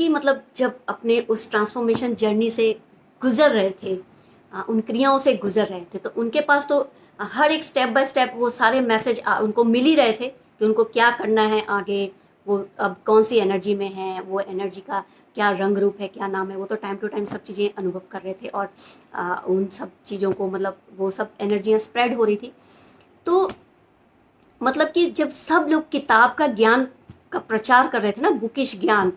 कल्कि मतलब जब अपने उस ट्रांसफॉर्मेशन जर्नी से गुजर रहे थे, उन क्रियाओं से गुजर रहे थे, तो उनके पास तो हर एक स्टेप बाय स्टेप वो सारे मैसेज उनको मिल ही रहे थे कि उनको क्या करना है आगे, वो अब कौन सी एनर्जी में है, वो एनर्जी का क्या रंग रूप है, क्या नाम है। वो तो टाइम टू टाइम सब चीज़ें अनुभव कर रहे थे और उन सब चीज़ों को मतलब वो सब एनर्जियाँ स्प्रेड हो रही थी। तो मतलब कि जब सब लोग किताब का ज्ञान का प्रचार कर रहे थे ना, बुकिश ज्ञान,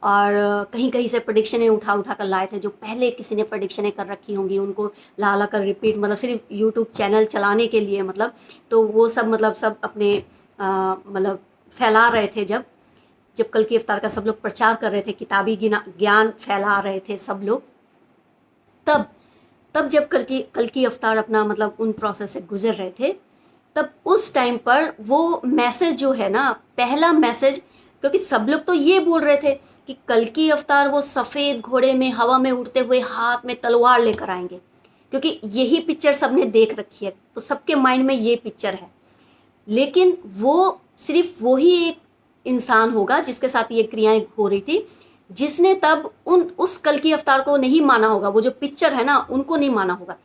और कहीं कहीं से प्रेडिक्शनें उठा उठा कर लाए थे, जो पहले किसी ने प्रेडिक्शनें कर रखी होंगी उनको ला ला कर रिपीट, मतलब सिर्फ यूट्यूब चैनल चलाने के लिए, मतलब तो वो सब मतलब सब अपने मतलब फैला रहे थे। जब जब कल की अवतार का सब लोग प्रचार कर रहे थे, किताबी ज्ञान फैला रहे थे सब लोग, तब तब जब कल की अवतार अपना मतलब उन प्रोसेस से गुजर रहे थे, तब उस टाइम पर वो मैसेज जो है ना, पहला मैसेज, क्योंकि सब लोग तो ये बोल रहे थे कि कल की अवतार वो सफ़ेद घोड़े में हवा में उड़ते हुए हाथ में तलवार लेकर आएंगे, क्योंकि यही पिक्चर सबने देख रखी है, तो सबके माइंड में ये पिक्चर है। लेकिन वो सिर्फ वही एक इंसान होगा जिसके साथ ये क्रियाएं हो रही थी, जिसने तब उस कल की अवतार को नहीं माना होगा, वो जो पिक्चर है ना उनको नहीं माना होगा।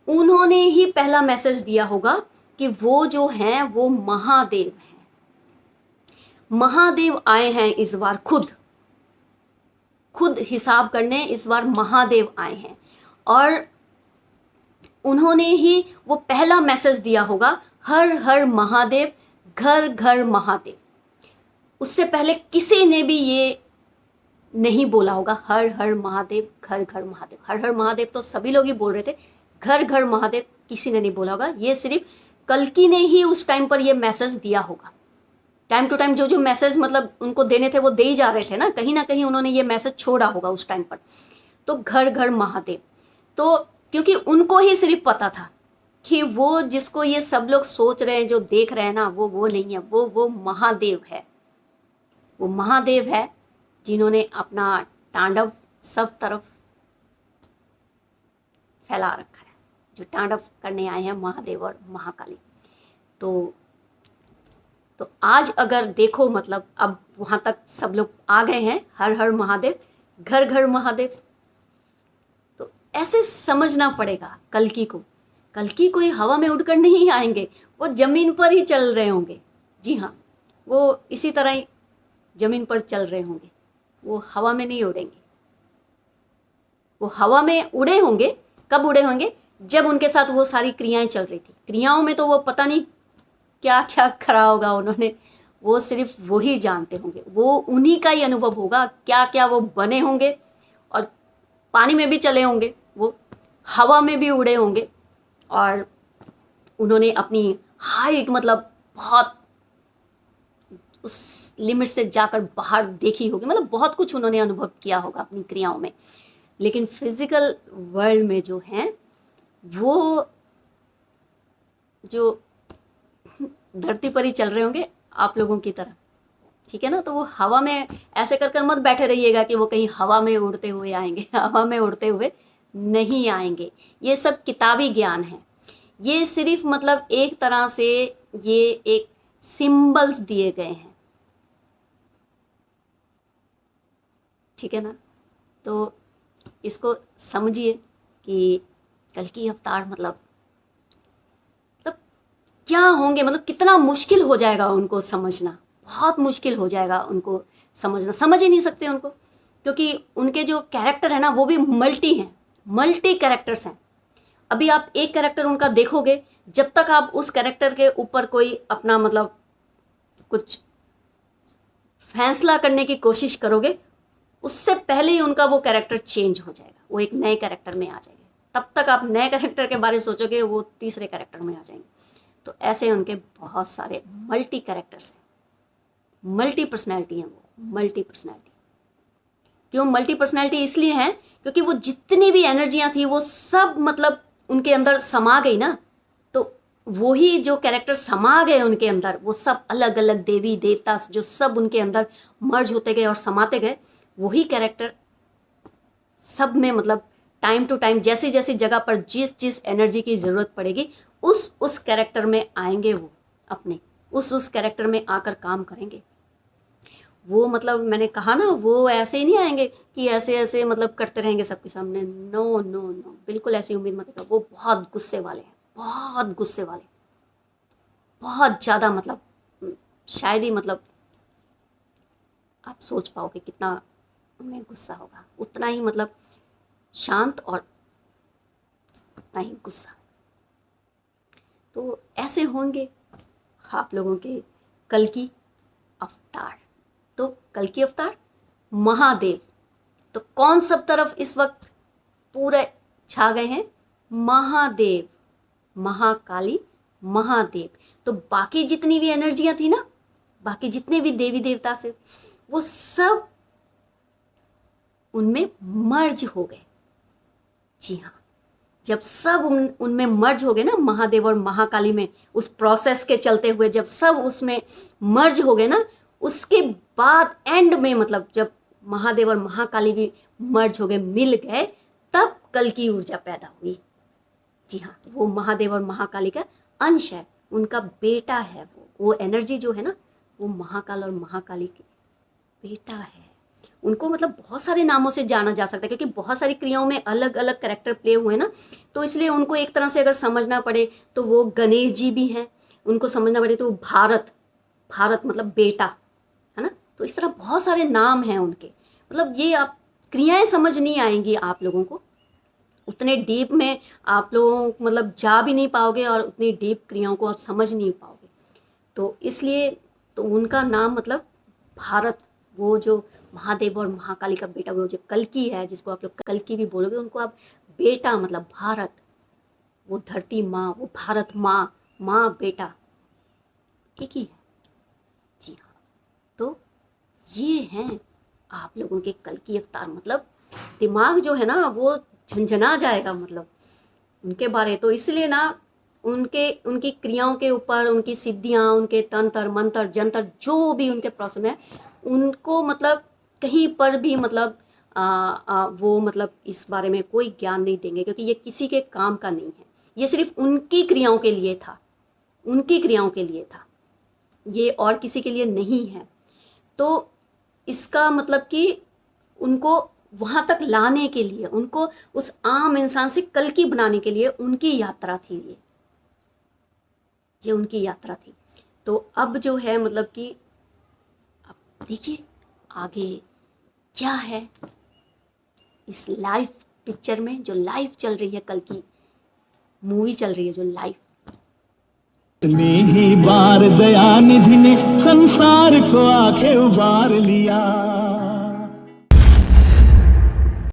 उन्होंने ही पहला मैसेज दिया होगा कि वो जो हैं वो महादेव हैं, महादेव आए हैं इस बार, खुद हिसाब करने इस बार महादेव आए हैं। और उन्होंने ही वो पहला मैसेज दिया होगा, हर हर महादेव, घर घर महादेव। उससे पहले किसी ने भी ये नहीं बोला होगा हर हर महादेव, घर घर महादेव। हर हर महादेव तो सभी लोग ही बोल रहे थे, घर घर महादेव किसी ने नहीं बोला होगा। ये सिर्फ कल्कि ने ही उस टाइम पर ये मैसेज दिया होगा। टाइम टू टाइम जो जो मैसेज मतलब उनको देने थे वो दे ही जा रहे थे ना कहीं उन्होंने ये मैसेज छोड़ा होगा उस टाइम पर। तो घर घर महादेव, तो क्योंकि उनको ही सिर्फ पता था कि वो जिसको ये सब लोग सोच रहे हैं, जो देख रहे हैं ना, वो नहीं है, वो महादेव है। वो महादेव है जिन्होंने अपना तांडव सब तरफ फैला रखा है, जो तांडव करने आए हैं महादेव और महाकाली। तो आज अगर देखो मतलब अब वहाँ तक सब लोग आ गए हैं, हर हर महादेव, घर घर महादेव, तो ऐसे समझना पड़ेगा कल्कि को। कल्कि कोई हवा में उड़कर नहीं आएंगे, वो ज़मीन पर ही चल रहे होंगे। जी हाँ, वो इसी तरह ही ज़मीन पर चल रहे होंगे, वो हवा में नहीं उड़ेंगे। वो हवा में उड़े होंगे, कब उड़े होंगे? जब उनके साथ वो सारी क्रियाएं चल रही थी। क्रियाओं में तो वो पता नहीं क्या क्या करा होगा उन्होंने, वो सिर्फ वो ही जानते होंगे, वो उन्हीं का ही अनुभव होगा क्या क्या वो बने होंगे। और पानी में भी चले होंगे, वो हवा में भी उड़े होंगे, और उन्होंने अपनी हाइट मतलब बहुत उस लिमिट से जाकर बाहर देखी होगी, मतलब बहुत कुछ उन्होंने अनुभव किया होगा अपनी क्रियाओं में। लेकिन फिजिकल वर्ल्ड में जो हैं, वो जो धरती पर ही चल रहे होंगे आप लोगों की तरह, ठीक है ना। तो वो हवा में ऐसे कर कर मत बैठे रहिएगा कि वो कहीं हवा में उड़ते हुए आएंगे, हवा में उड़ते हुए नहीं आएंगे। ये सब किताबी ज्ञान है, ये सिर्फ मतलब एक तरह से ये एक सिंबल्स दिए गए हैं, ठीक है ना। तो इसको समझिए कि कल्कि अवतार मतलब क्या होंगे, मतलब कितना मुश्किल हो जाएगा उनको समझना, बहुत मुश्किल हो जाएगा उनको समझना, समझ ही नहीं सकते उनको, क्योंकि उनके जो कैरेक्टर है ना वो भी मल्टी कैरेक्टर्स हैं। अभी आप एक कैरेक्टर उनका देखोगे, जब तक आप उस कैरेक्टर के ऊपर कोई अपना मतलब कुछ फैसला करने की कोशिश करोगे, उससे पहले ही उनका वो कैरेक्टर चेंज हो जाएगा, वो एक नए कैरेक्टर में आ जाएंगे। तब तक आप नए कैरेक्टर के बारे में सोचोगे, वो तीसरे कैरेक्टर में आ जाएंगे। तो ऐसे उनके बहुत सारे मल्टी कैरेक्टर्स हैं, मल्टी पर्सनैलिटी हैं, वो मल्टी पर्सनैलिटी। क्यों मल्टी पर्सनैलिटी? इसलिए हैं क्योंकि वो जितनी भी एनर्जियां थी वो सब मतलब उनके अंदर समा गई ना। तो वही जो कैरेक्टर समा गए उनके अंदर, वो सब अलग अलग देवी देवता जो सब उनके अंदर मर्ज होते गए और समाते गए, वही कैरेक्टर सब में मतलब टाइम टू टाइम जैसी जैसी जगह पर जिस जिस एनर्जी की ज़रूरत पड़ेगी उस कैरेक्टर में आएंगे, वो अपने उस कैरेक्टर में आकर काम करेंगे। वो मतलब मैंने कहा ना, वो ऐसे ही नहीं आएंगे कि ऐसे ऐसे मतलब करते रहेंगे सबके सामने। नो नो नो, बिल्कुल ऐसी उम्मीद मत करो। वो बहुत गुस्से वाले हैं, बहुत गुस्से वाले, बहुत ज़्यादा मतलब शायद ही मतलब आप सोच पाओगे कितना उनमें गुस्सा होगा, उतना ही मतलब शांत और उतना ही गुस्सा। तो ऐसे होंगे आप लोगों के कल्कि अवतार। तो कल्कि अवतार महादेव, तो कौन सब तरफ इस वक्त पूरे छा गए हैं? महादेव, महाकाली, महादेव। तो बाकी जितनी भी एनर्जियां थी ना, बाकी जितने भी देवी देवता से, वो सब उनमें मर्ज हो गए। जी हाँ, जब सब उनमें मर्ज हो गए ना, महादेव और महाकाली में, उस प्रोसेस के चलते हुए जब सब उसमें मर्ज हो गए ना, उसके बाद एंड में मतलब जब महादेव और महाकाली भी मर्ज हो गए, मिल गए, तब कल की ऊर्जा पैदा हुई। जी हाँ, वो महादेव और महाकाली का अंश है, उनका बेटा है। वो एनर्जी जो है ना, वो महाकाल और महाकाली के बेटा है। उनको मतलब बहुत सारे नामों से जाना जा सकता है, क्योंकि बहुत सारी क्रियाओं में अलग अलग कैरेक्टर प्ले हुए हैं ना, तो इसलिए उनको एक तरह से अगर समझना पड़े तो वो गणेश जी भी हैं, उनको समझना पड़े तो भारत, भारत मतलब बेटा है ना। तो इस तरह बहुत सारे नाम हैं उनके, मतलब ये आप क्रियाएं समझ नहीं आएंगी आप लोगों को, उतने डीप में आप लोग मतलब जा भी नहीं पाओगे, और उतनी डीप क्रियाओं को आप समझ नहीं पाओगे। तो इसलिए तो उनका नाम मतलब भारत, वो जो महादेव और महाकाली का बेटा, वो जो कल्कि है, जिसको आप लोग कल्कि भी बोलोगे, उनको आप बेटा मतलब भारत, वो धरती माँ, वो भारत माँ, माँ बेटा एक ही है। जी हाँ, तो ये हैं आप लोगों के कल्कि अवतार। मतलब दिमाग जो है ना वो झंझना जाएगा मतलब उनके बारे। तो इसलिए ना उनकी क्रियाओं के ऊपर, उनकी सिद्धियाँ, उनके तंत्र मंत्र जंतर जो भी उनके प्रोसेस में, उनको मतलब कहीं पर भी मतलब वो मतलब इस बारे में कोई ज्ञान नहीं देंगे, क्योंकि ये किसी के काम का नहीं है। ये सिर्फ उनकी क्रियाओं के लिए था, उनकी क्रियाओं के लिए था, ये और किसी के लिए नहीं है। तो इसका मतलब कि उनको वहाँ तक लाने के लिए, उनको उस आम इंसान से कल्कि बनाने के लिए उनकी यात्रा थी ये उनकी यात्रा थी। तो अब जो है मतलब कि अब देखिए आगे क्या है इस लाइव पिक्चर में, जो लाइव चल रही है, कल की मूवी चल रही है जो लाइव। ही बार दयानिधि ने संसार को आके उबार लिया।